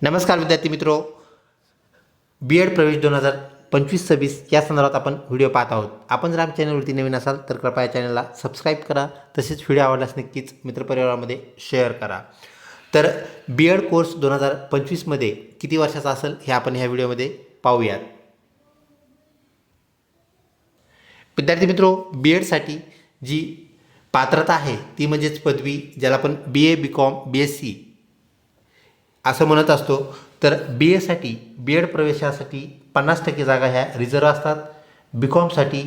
नमस्कार विद्यार्थी मित्रो, बी एड प्रवेश 2025-26 या संदर्भात आपण व्हिडिओ पाहत आहोत. आपण जर आमच्या चॅनलवरती नवीन असाल तर कृपया चॅनलला सबस्क्राईब करा. तसेच व्हिडिओ आवडल्यास नक्कीच मित्रपरिवारामध्ये शेअर करा. तर बी एड कोर्स 2025मध्ये किती वर्षाचा असेल हे आपण ह्या व्हिडिओमध्ये पाहूयात. विद्यार्थी मित्रो, बी एडसाठी जी पात्रता आहे ती म्हणजेच पदवी, ज्याला आपण बी A, B com, B S C असं म्हणत असतो. तर बी एसाठी बी एड प्रवेशासाठी 50% जागा ह्या रिझर्व असतात. बी कॉमसाठी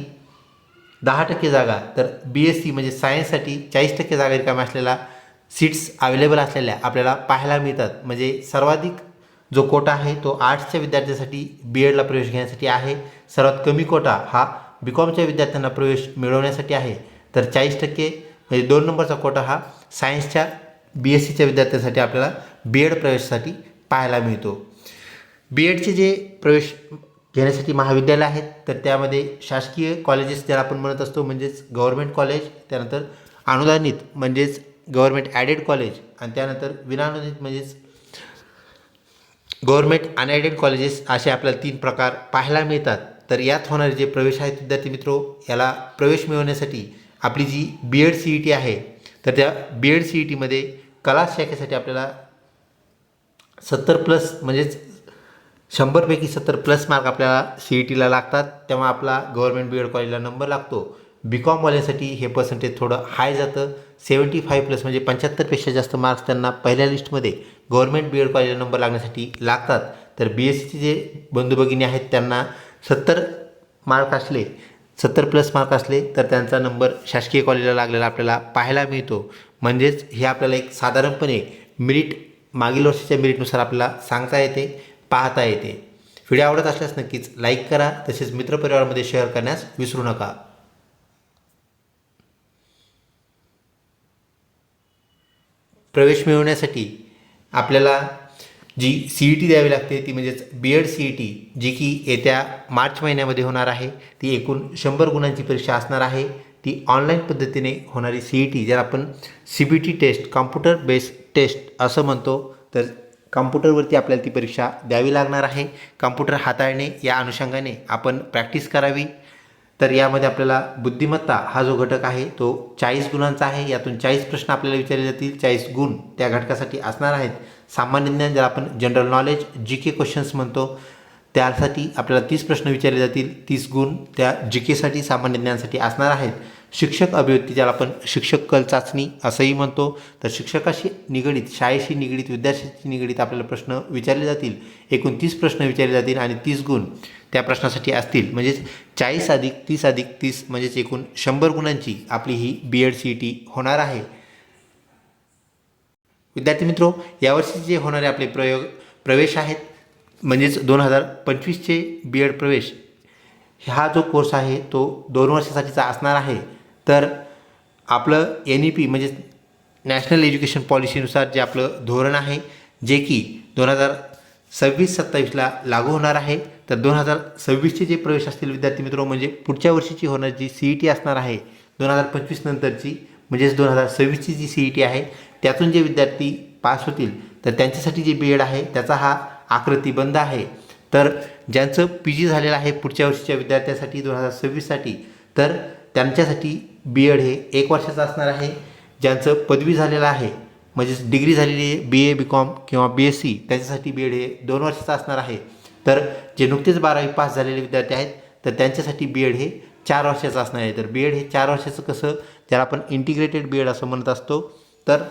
10% जागा, तर बी एस सी म्हणजे सायन्ससाठी 40% जागा रिकाम्या असलेल्या सीट्स अवेलेबल असलेल्या आपल्याला पाहायला मिळतात. म्हणजे सर्वाधिक जो कोटा आहे तो आर्ट्सच्या विद्यार्थ्यांसाठी बी एडला प्रवेश घेण्यासाठी आहे. सर्वात कमी कोटा हा बी कॉमच्या विद्यार्थ्यांना प्रवेश मिळवण्यासाठी आहे. तर 40% म्हणजे 2 नंबरचा कोटा हा सायन्सच्या बी एस सीच्या विद्यार्थ्यांसाठी आपल्याला बी एड प्रवेशासाठी पाहायला मिळतो. बी एडचे जे प्रवेश घेण्यासाठी महाविद्यालय आहेत तर त्यामध्ये शासकीय कॉलेजेस ज्याला आपण म्हणत असतो म्हणजेच गव्हर्मेंट कॉलेज, त्यानंतर अनुदानित म्हणजेच गव्हर्मेंट ॲडेड कॉलेज, आणि त्यानंतर विनानुदानित म्हणजेच गव्हर्मेंट अनएडेड कॉलेजेस असे आपल्याला 3 प्रकार पाहायला मिळतात. तर यात होणारे जे प्रवेश आहेत विद्यार्थी मित्रो, याला प्रवेश मिळवण्यासाठी आपली जी B Ed C E T आहे तर त्या बी एड सी ई टीमध्ये कला शाखेसाठी आपल्याला 70+ म्हणजेच 100पैकी 70+ मार्क आपल्याला सी ई टीला लागतात. तेव्हा आपला गव्हर्मेंट बी एड कॉलेजला नंबर लागतो. बी कॉमवाल्यांसाठी हे पर्सेंटेज थोडं हाय जातं. 75+ म्हणजे 75पेक्षा जास्त मार्क्स त्यांना पहिल्या लिस्टमध्ये गव्हर्मेंट बी एड कॉलेजला नंबर लागण्यासाठी लागतात. तर बी एस सीचे जे बंधू भगिनी आहेत त्यांना 70+ मार्क असले तर त्यांचा नंबर शासकीय कॉलेजला लागलेला आपल्याला पाहायला मिळतो. म्हणजेच हे आपल्याला एक साधारणपणे मेरिट मागील वर्षाच्या मेरिटनुसार आपल्याला सांगता येते, पाहता येते. व्हिडिओ आवडत असल्यास नक्कीच लाईक करा. तसेच मित्रपरिवारामध्ये शेअर करण्यास विसरू नका. प्रवेश मिळवण्यासाठी आपल्याला जी सी ई टी द्यावी लागते ती म्हणजेच B Ed C E T, जी की येत्या मार्च महिन्यामध्ये होणार आहे. ती एकूण 100 गुणांची परीक्षा असणार आहे. ती ऑनलाईन पद्धतीने होणारी सी ई टी, ज्याला आपण C B T test, computer based test असं म्हणतो. तर कॉम्प्युटरवरती आपल्याला ती परीक्षा द्यावी लागणार आहे. कॉम्प्युटर हाताळणे या अनुषंगाने आपण प्रॅक्टिस करावी. तर यामध्ये आपल्याला बुद्धिमत्ता हा जो घटक आहे तो 40 गुणांचा आहे. यातून 40 प्रश्न आपल्याला विचारले जातील. 40 गुण त्या घटकासाठी असणार आहेत. सामान्य ज्ञान, ज्याला आपण जनरल नॉलेज जी के क्वेश्चन्स म्हणतो, त्यासाठी आपल्याला 30 प्रश्न विचारले जातील. 30 गुण त्या जी केसाठी, सामान्य ज्ञानासाठी असणार आहेत. शिक्षक अभिव्यक्ती, ज्याला आपण शिक्षक कल चाचणी असंही म्हणतो, तर शिक्षकाशी निगडीत, शाळेशी निगडीत, विद्यार्थ्यांशी निगडीत आपल्याला प्रश्न विचारले जातील. एकूण 30 प्रश्न विचारले जातील आणि 30 गुण त्या प्रश्नासाठी असतील. म्हणजेच 40 अधिक 30 अधिक 30 म्हणजेच एकूण 100 गुणांची आपली ही B Ed C E T होणार आहे. विद्यार्थी मित्रो, यावर्षी जे होणारे आपले प्रवेश आहेत म्हणजेच 2025चे बी एड प्रवेश, हा जो कोर्स आहे तो 2 वर्षासाठीचा असणार आहे. तर आपलं एन ई पी म्हणजेच नॅशनल एज्युकेशन पॉलिसीनुसार जे आपलं धोरण आहे, जे की 2026-27ला लागू होणार आहे. तर 2026चे जे प्रवेश असतील विद्यार्थी मित्रो, म्हणजे पुढच्या वर्षीची होणारी जी सी ई टी असणार आहे 2025 नंतरची, म्हणजेच 2026ची जी सी ई टी आहे त्यातून जे विद्यार्थी पास होतील तर त्यांच्यासाठी जे बी एड आहे त्याचा हा आकृतिबंध आहे. तर ज्यांचं पी जी झालेलं आहे पुढच्या वर्षीच्या विद्यार्थ्यांसाठी 2026साठी, तर त्यांच्यासाठी बी एड हे 1 वर्षाचं असणार आहे. ज्यांचं पदवी झालेलं आहे म्हणजेच डिग्री झालेली आहे बी ए, बी कॉम किंवा बी एस सी, त्यांच्यासाठी बी एड हे 2 वर्षाचं असणार आहे. तर जे नुकतेच 12वी पास झालेले विद्यार्थी आहेत तर त्यांच्यासाठी बी एड हे 4 वर्षाचं असणार आहे. तर बी एड हे 4 वर्षाचं कसं, त्याला आपण इंटिग्रेटेड बी एड असं म्हणत असतो. तर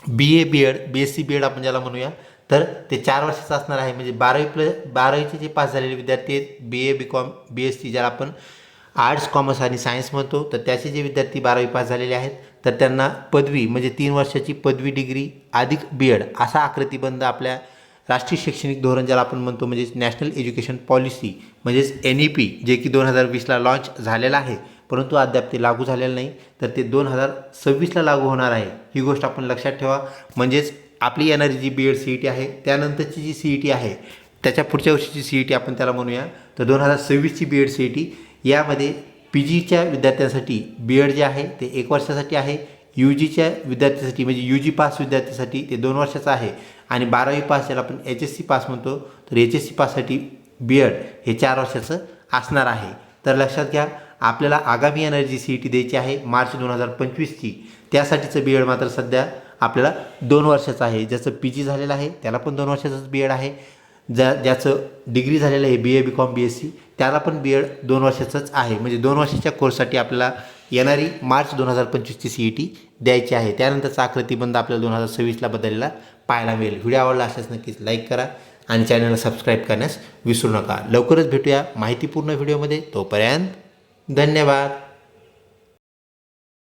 B A B Ed, B S C B Ed आपण ज्याला म्हणूया, तर ते 4 वर्षाचं असणार आहे. म्हणजे 12वीचे जे पास झालेले विद्यार्थी आहेत बी A, B com, B S C, ज्याला आपण आर्ट्स, कॉमर्स आणि सायन्स म्हणतो, तर त्याचे जे विद्यार्थी 12वी पास झालेले आहेत तर त्यांना पदवी म्हणजे 3 वर्षाची पदवी डिग्री अधिक बी एड असा आकृतिबंध आपल्या राष्ट्रीय शैक्षणिक धोरण, ज्याला आपण म्हणतो म्हणजेच नॅशनल एज्युकेशन पॉलिसी म्हणजेच एन ई पी, जे की 2020ला लॉन्च झालेलं आहे परंतु अद्याप ते लागू झालेलं नाही, तर ते 2026ला लागू होणार आहे. ही गोष्ट आपण लक्षात ठेवा. म्हणजेच आपली येणारी जी B Ed C E T आहे त्यानंतरची जी सी ई टी आहे त्याच्या पुढच्या वर्षीची सी ई टी आपण त्याला म्हणूया. तर 2026ची B Ed C E T, यामध्ये पी जीच्या विद्यार्थ्यांसाठी बी एड जे आहे ते 1 वर्षासाठी आहे. यू जीच्या विद्यार्थ्यांसाठी म्हणजे यू जी पास विद्यार्थ्यांसाठी ते 2 वर्षाचं आहे. आणि 12वी पास ज्याला आपण HSC पास म्हणतो, तर HSC पाससाठी BEd हे 4 वर्षाचं असणार आहे. तर लक्षात घ्या, आपल्याला आगामी येणारी जी CET द्यायची आहे मार्च 2025ची, त्यासाठीचं BEd मात्र सध्या आपल्याला 2 वर्षाचं आहे. ज्याचं PG झालेलं आहे त्याला पण 2 वर्षाचंच BEd आहे. ज्याचं डिग्री झालेलं आहे BA BCom BSc त्याला पण BEd 2 वर्षाचंच आहे. म्हणजे 2 वर्षाच्या कोर्ससाठी आपल्याला येणारी मार्च 2025ची CET द्यायची आहे. त्यानंतरचा आकृतीबंध आपल्याला 2026ला बदललेला पाहायला मिळेल. व्हिडिओ आवडला असल्यास नक्कीच लाईक करा आणि चॅनलला सबस्क्राईब करण्यास विसरू नका. लवकरच भेटूया माहितीपूर्ण व्हिडिओमध्ये. तोपर्यंत धन्यवाद.